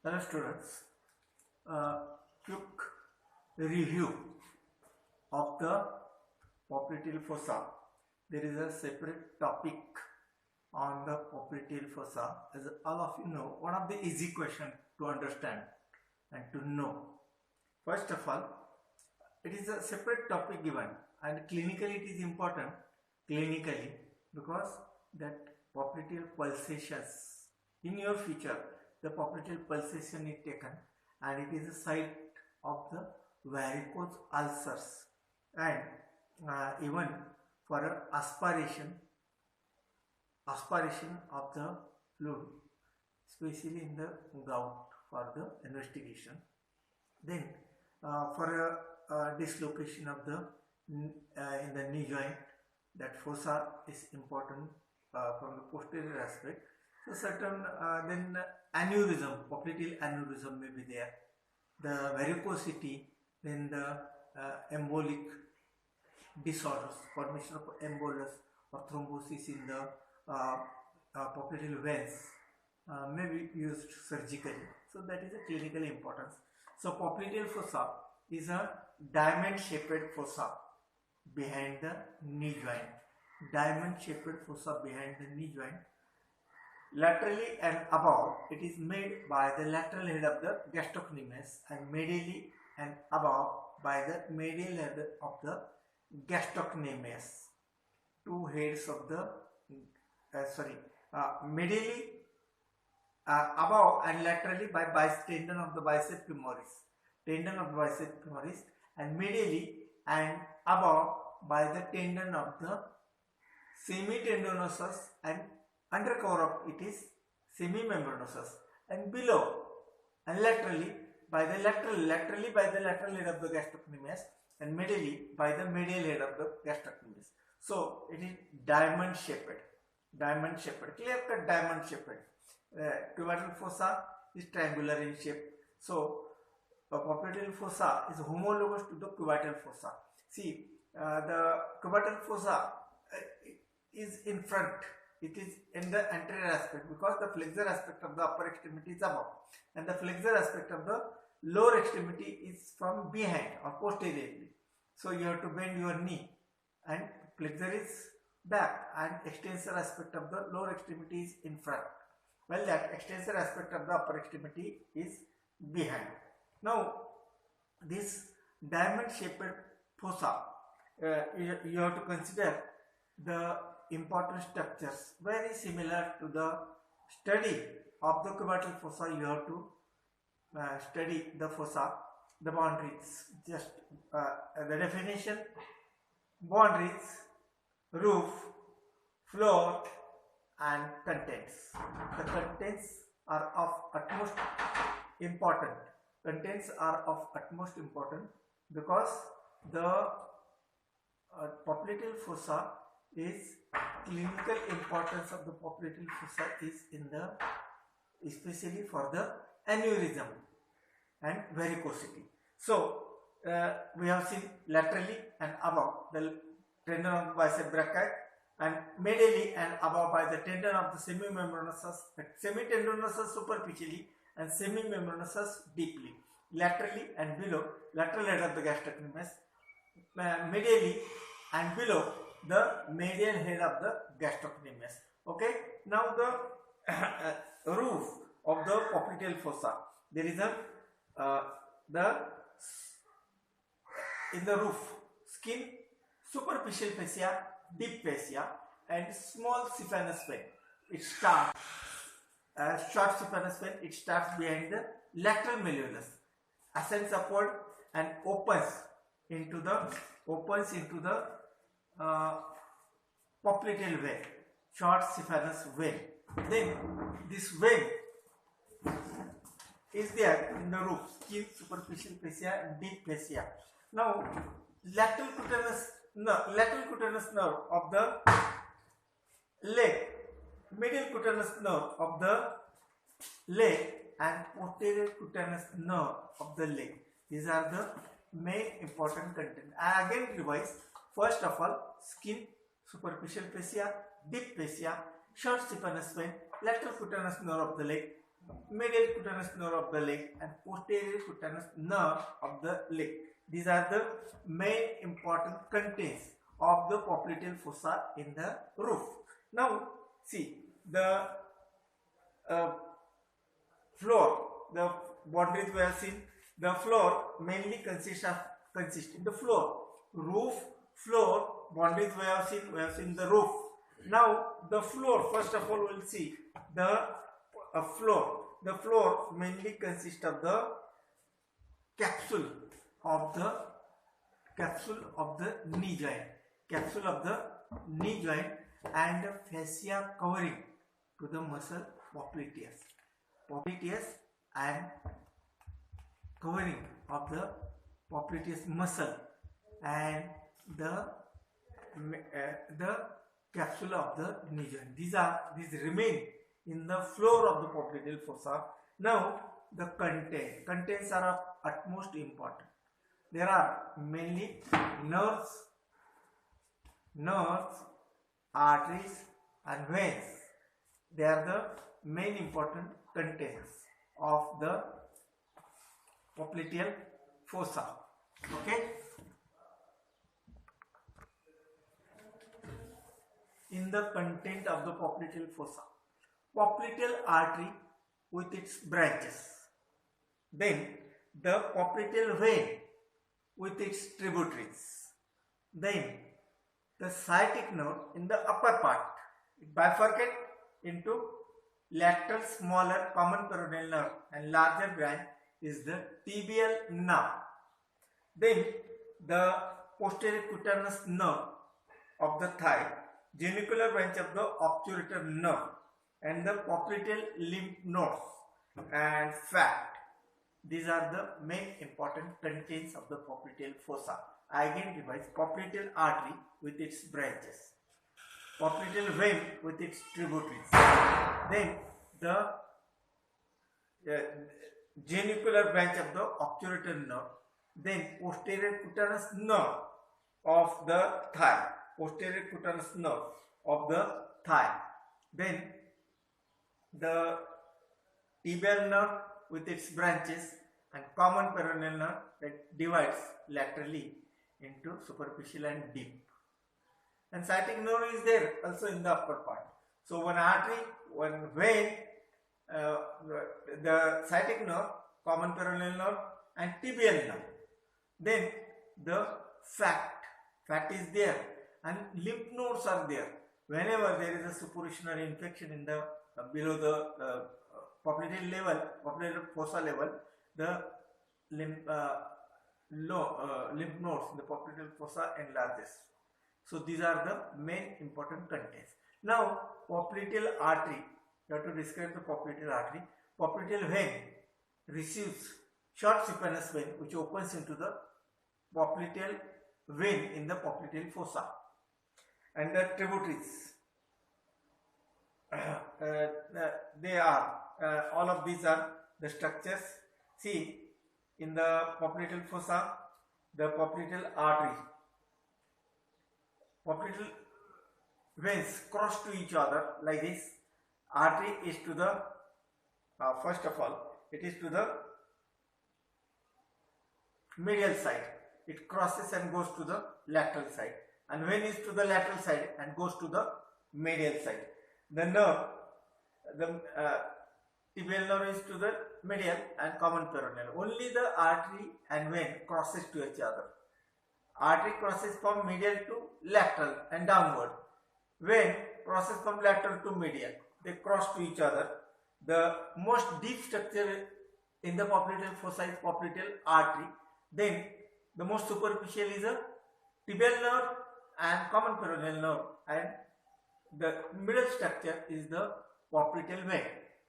Hello students, quick review of the popliteal fossa. There is a separate topic on the popliteal fossa. As all of you know, one of the easy question to understand and to know. First of all, it is a separate topic given, and clinically it is important clinically because that popliteal pulsations in your future. The popliteal pulsation is taken and it is a site of the varicose ulcers, and even for aspiration of the fluid, especially in the gout for the investigation. Then for dislocation of the in the knee joint, that fossa is important from the posterior aspect. So certain then aneurysm, popliteal aneurysm may be there, the varicosity, then the embolic disorders, formation of embolus or thrombosis in the popliteal veins may be used surgically. So that is a clinical importance. So popliteal fossa is a diamond-shaped fossa behind the knee joint. Diamond-shaped fossa behind the knee joint. Laterally and above, it is made by the lateral head of the gastrocnemius, and medially and above by the medial head of the gastrocnemius. Two heads of the medially above and laterally by tendon of the biceps femoris, and medially and above by the tendon of the semitendinosus, and under cover of it is semimembranosus, and below and laterally by the lateral head of the gastrocnemius, and medially by the medial head of the gastrocnemius. So it is diamond shaped, clear cut diamond shaped. Cubital fossa is triangular in shape. So popliteal fossa is homologous to the cubital fossa. See, the cubital fossa is in front. It is in the anterior aspect because the flexor aspect of the upper extremity is above, and the flexor aspect of the lower extremity is from behind or posteriorly. So you have to bend your knee, and flexor is back, and extensor aspect of the lower extremity is in front, while that extensor aspect of the upper extremity is behind. Now this diamond shaped fossa, you have to consider the important structures very similar to the study of the cubital fossa. You have to study the fossa, the boundaries, just the definition: boundaries, roof, floor, and contents. The contents are of utmost important. Because the popliteal fossa is clinical importance of the popliteal fossa is in the especially for the aneurysm and varicosity. So we have seen laterally and above the tendon of the bicep brachii, and medially and above by the tendon of the semimembranosus, semitendinosus superficially and semimembranosus deeply. Laterally and below, lateral head of the gastrocnemius, medially and below the medial head of the gastrocnemius. Okay, now the roof of the popliteal fossa, there is in the roof skin, superficial fascia, deep fascia, and small saphenous vein. It starts short saphenous vein. It starts behind the lateral malleolus, ascends upward and opens into the popliteal vein, short saphenous vein. Then this vein is there in the roof, skin, superficial fascia, and deep fascia. Now lateral cutaneous nerve of the leg, medial cutaneous nerve of the leg, and posterior cutaneous nerve of the leg. These are the main important content. I again revise. First of all, skin, superficial fascia, deep fascia, short saphenous vein, lateral cutaneous nerve of the leg, medial cutaneous nerve of the leg and posterior cutaneous nerve of the leg. These are the main important contents of the popliteal fossa in the roof. Now see the floor, the boundaries we have seen. The floor mainly consists in the floor, roof, floor, boundaries we have seen the roof. Now the floor, first of all we'll see the floor. The floor mainly consists of the capsule of the knee joint, and the fascia covering to the muscle popliteus and covering of the popliteus muscle and the capsule of the knee joint. These remain in the floor of the popliteal fossa. Now the contents are of utmost importance. There are mainly nerves, arteries and veins. They are the main important contents of the popliteal fossa. Okay. In the content of the popliteal fossa, popliteal artery with its branches, then the popliteal vein with its tributaries, then the sciatic nerve in the upper part. It bifurcates into lateral smaller common peroneal nerve and larger branch is the tibial nerve. Then the posterior cutaneous nerve of the thigh, genicular branch of the obturator nerve, and the popliteal lymph nodes and fat. These are the main important contents of the popliteal fossa. I again revise: popliteal artery with its branches, popliteal vein with its tributaries, then the genicular branch of the obturator nerve, then posterior cutaneous nerve of the thigh, then the tibial nerve with its branches and common peroneal nerve that divides laterally into superficial and deep. And sciatic nerve is there also in the upper part. So one artery, one vein, the sciatic nerve, common peroneal nerve and tibial nerve. Then the fat is there and lymph nodes are there. Whenever there is a supuratory infection in the below the popliteal level, popliteal fossa level, the lymph nodes in the popliteal fossa enlarges. So these are the main important contents. Now popliteal artery, you have to describe the popliteal artery. Popliteal vein receives short saphenous vein which opens into the popliteal vein in the popliteal fossa, and the tributaries. They are all of these are the structures. See, in the popliteal fossa, the popliteal artery, popliteal veins cross to each other like this. Artery is to the first of all, it is to the medial side. It crosses and goes to the lateral side, and vein is to the lateral side and goes to the medial side. The nerve, the tibial nerve is to the medial and common peroneal. Only the artery and vein crosses to each other. Artery crosses from medial to lateral and downward. Vein crosses from lateral to medial. They cross to each other. The most deep structure in the popliteal fossa is popliteal artery. Then the most superficial is a tibial nerve and common peroneal nerve, and the middle structure is the popliteal vein.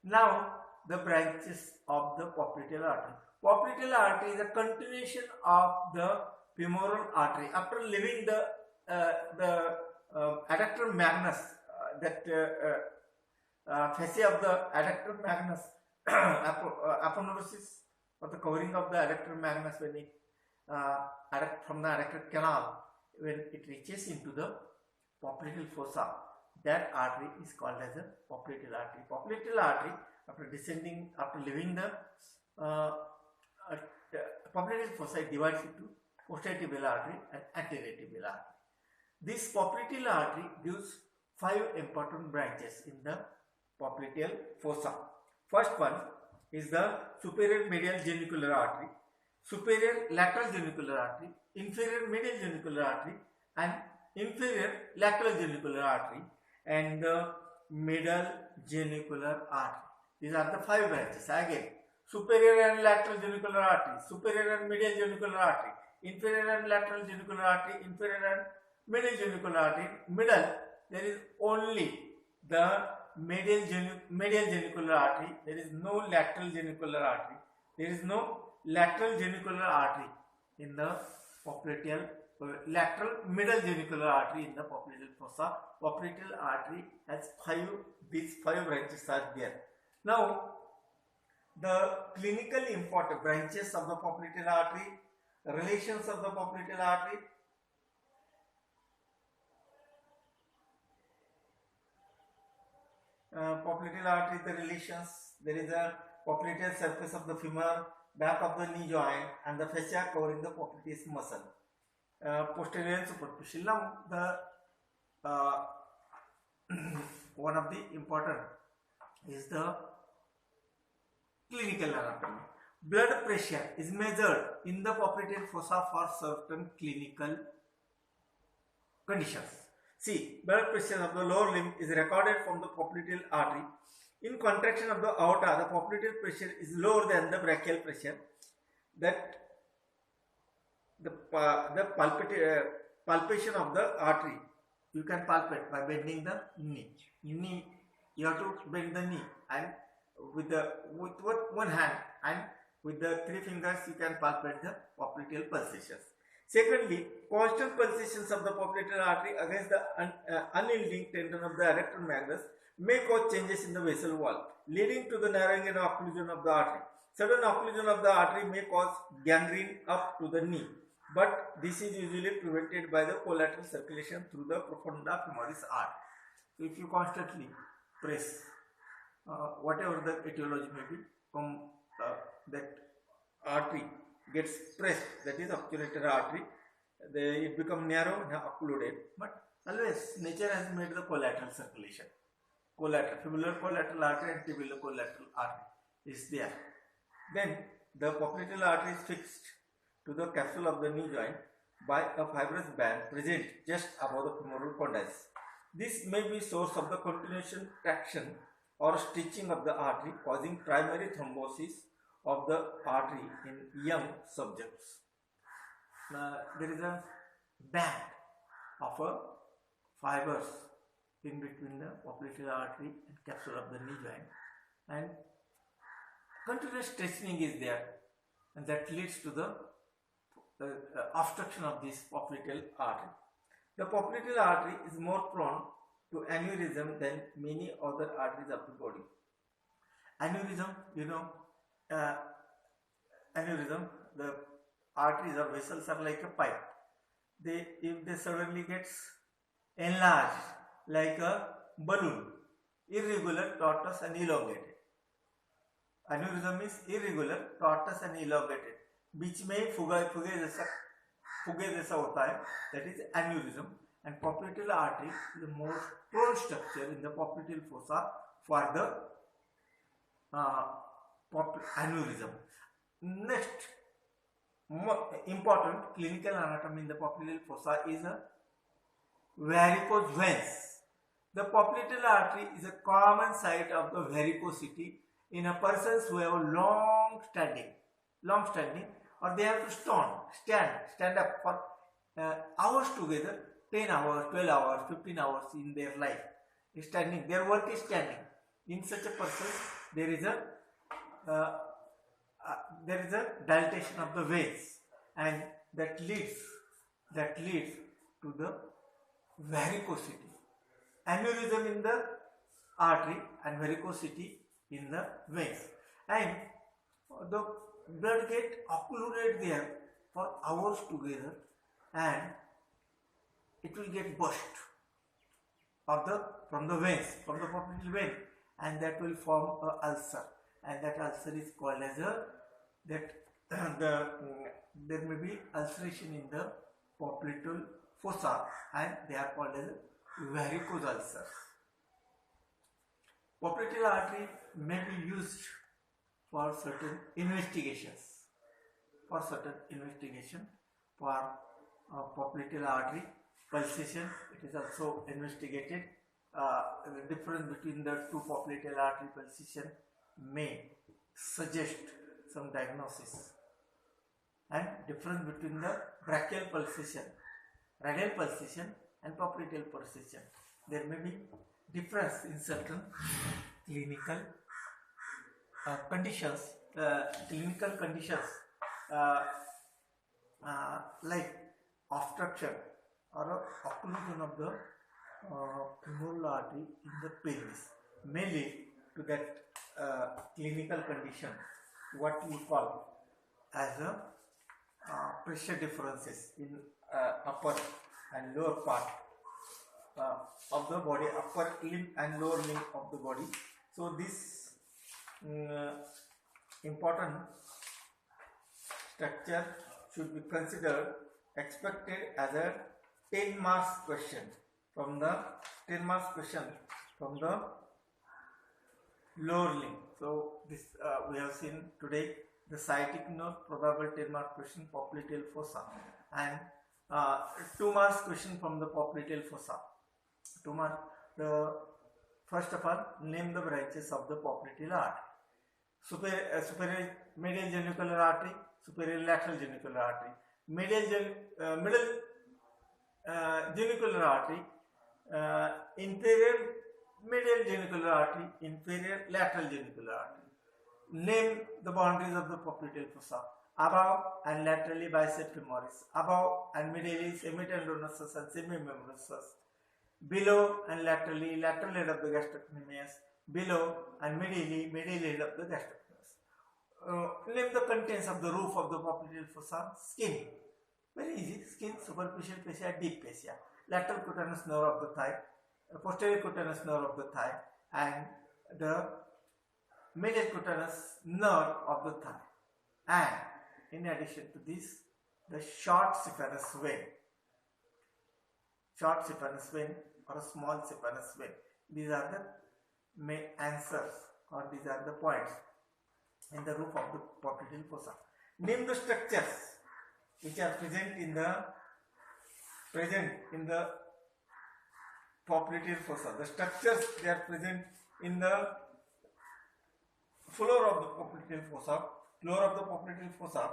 Now the branches of the popliteal artery. Popliteal artery is a continuation of the femoral artery. After leaving the adductor magnus, fascia of the adductor magnus, aponeurosis or the covering of the adductor magnus, when it from the adductor canal, when it reaches into the popliteal fossa, that artery is called as a popliteal artery. Popliteal artery after descending, after leaving the uh, uh, popliteal fossa, it divides into posterior tibial artery and anterior tibial artery. This popliteal artery gives 5 important branches in the popliteal fossa. First one is the superior medial genicular artery, superior lateral genicular artery, inferior medial genicular artery, and inferior lateral genicular artery, and the middle genicular artery. These are the 5 branches. Again, superior and lateral genicular artery, superior and medial genicular artery, inferior and lateral genicular artery, inferior and middle genicular artery. Middle, there is only the medial genicular artery. There is no lateral genicular artery. There is no lateral genicular artery in the popliteal, lateral middle genicular artery in the popliteal fossa. Popliteal artery has these 5 branches are there. Now, the clinically important branches of the popliteal artery, relations of the popliteal artery. Popliteal artery, the relations, there is a popliteal surface of the femur, back of the knee joint, and the fascia covering the popliteus muscle, posterior and superficial. Now, the one of the important is the clinical anatomy. Blood pressure is measured in the popliteal fossa for certain clinical conditions. See, blood pressure of the lower limb is recorded from the popliteal artery. In contraction of the aorta, the popliteal pressure is lower than the brachial pressure. That the palpation of the artery, you can palpate by bending the knee. You have to bend the knee, and with one hand and with the 3 fingers you can palpate the popliteal pulsations. Secondly, constant pulsations of the popliteal artery against the unyielding tendon of the arrector magnus may cause changes in the vessel wall, leading to the narrowing and occlusion of the artery. Sudden occlusion of the artery may cause gangrene up to the knee, but this is usually prevented by the collateral circulation through the profunda femoris artery. So, if you constantly press, whatever the etiology may be, from that artery gets pressed, that is obturator artery, it becomes narrow and occluded, but always nature has made the collateral circulation. Femoral collateral artery and tibial collateral artery is there. Then the popliteal artery is fixed to the capsule of the knee joint by a fibrous band present just above the femoral condyles. This may be source of the continuation traction or stitching of the artery, causing primary thrombosis of the artery in young subjects. There is a band of fibers in between the popliteal artery and capsule of the knee joint, and continuous stretching is there, and that leads to the obstruction of this popliteal artery. The popliteal artery is more prone to aneurysm than many other arteries of the body. Aneurysm, aneurysm, the arteries or vessels are like a pipe. If they suddenly gets enlarged like a balloon, irregular, tortuous and elongated. Aneurysm is irregular, tortuous and elongated, बीच में फुगे जैसा होता है, that is aneurysm. And popliteal artery is the most prone structure in the popliteal fossa for the aneurysm. Next important clinical anatomy in the popliteal fossa is a varicose veins. The popliteal artery is a common site of the varicosity in a persons who have long standing, or they have to stand up for hours together, 10 hours, 12 hours, 15 hours in their life. Standing, their work is standing. In such a person, there is a dilatation of the veins, and that leads to the varicosity. Aneurysm in the artery and varicosity in the veins, and the blood get occluded there for hours together, and it will get burst from the veins, from the popliteal vein, and that will form a ulcer, and that ulcer is called as a there may be ulceration in the popliteal fossa, and they are called as varicose ulcers. Popliteal artery may be used for certain investigations. For popliteal artery pulsation, it is also investigated. The difference between the two popliteal artery pulsation may suggest some diagnosis, and difference between the brachial pulsation, radial pulsation, and popliteal pulsation. There may be difference in certain clinical conditions. Like obstruction or occlusion of the femoral artery in the pelvis may lead to that clinical condition, what we call as a pressure differences in upper and lower part of the body, upper limb and lower limb of the body. So this important structure should be considered, expected as a 10 marks question from the lower limb. So this we have seen today the sciatic nerve, probable 10 mark question, popliteal fossa, and 2 marks question from the popliteal fossa. 2 mark. The first of all, name the branches of the popliteal artery. Superior medial genicular artery, superior lateral genicular artery, middle genicular artery, inferior medial genicular artery, inferior lateral genicular artery. Name the boundaries of the popliteal fossa. Above and laterally biceps femoris, above and medially semitendinosus and semimembranous, below and laterally lateral head of the gastrocnemius, below and medial head of the gastrocnemius. Name the contents of the roof of the popliteal fossa. Skin, very easy. Skin, superficial fascia, deep fascia, lateral cutaneous nerve of the thigh, posterior cutaneous nerve of the thigh, and the medial cutaneous nerve of the thigh, and in addition to this, the short saphenous vein or a small saphenous vein. These are the main answers, or these are the points in the roof of the popliteal fossa. Name the structures which are present in the popliteal fossa. The structures they are present in the floor of the popliteal fossa. Floor of the popliteal fossa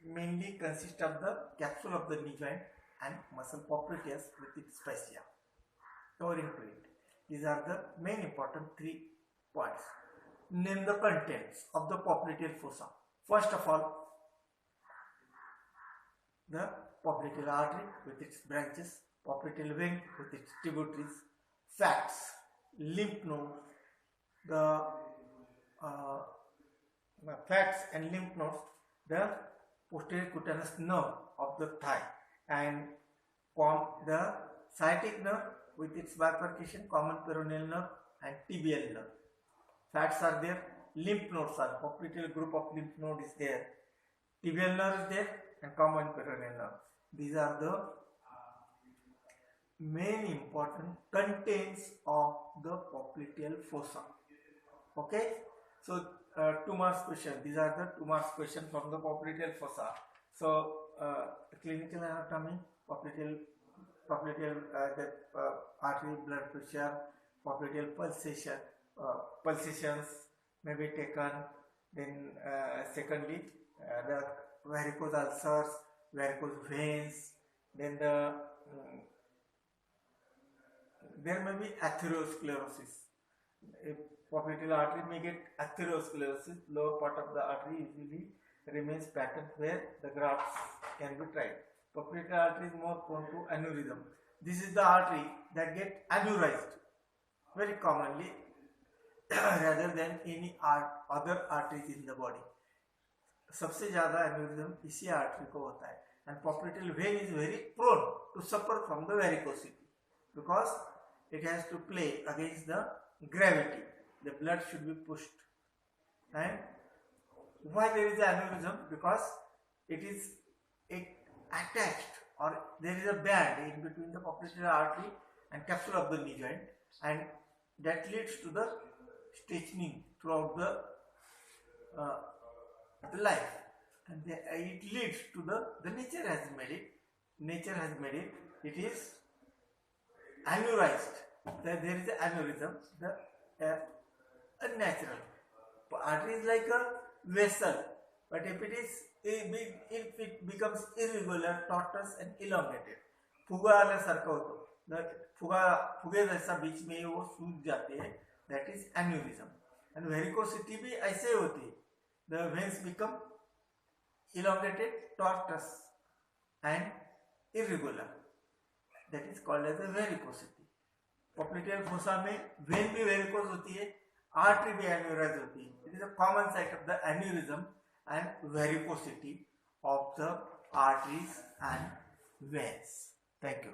mainly consists of the capsule of the knee joint and muscle popliteus with its fascia covering to it. These are the main important 3 points. Name the contents of the popliteal fossa. First of all, the popliteal artery with its branches, popliteal vein with its tributaries, facts, lymph nodes, the facts and lymph nodes, the posterior cutaneous nerve of the thigh, and the sciatic nerve with its bifurcation, common peroneal nerve and tibial nerve. Facts are there. Lymph nodes are, popliteal group of lymph node is there, tibial nerve is there, and common peroneal nerve. These are the main important contents of the popliteal fossa. Okay, so 2 marks question. These are the 2 marks question from the popliteal fossa. So clinical anatomy, popliteal artery blood pressure, popliteal pulsations may be taken. Then secondly, the varicose ulcers, varicose veins. Then there may be atherosclerosis. Popliteal artery may get atherosclerosis. Lower part of the artery usually remains patent where the grafts can be tried. Popliteal artery is more prone to aneurysm. This is the artery that gets aneurysed very commonly rather than any other arteries in the body. सबसे ज़्यादा aneurysm इसी artery को होता है, and popliteal vein is very prone to suffer from the varicosity because it has to play against the gravity. the blood should be pushed. And why there is aneurysm? Because it is attached, or there is a band in between the popliteal artery and capsule of the knee joint, and that leads to the stiffening throughout the life, and it leads to the nature has made it. It is aneurized. There is an aneurysm. The unnatural artery is like a vessel, but if it becomes irregular, tortuous and elongated, फुगा आल्यासारखं होतं, फुगे जैसा बीच में वो सूज जाते हैं, that is aneurysm. And varicosity भी ऐसे होती है, the veins become elongated, tortuous and irregular, that is called as a varicosity. Popliteal fossa में vein भी varicose होती है, artery भी aneurysed होती है. It is a common site of the aneurysm and varicosity of the arteries and veins. Thank you.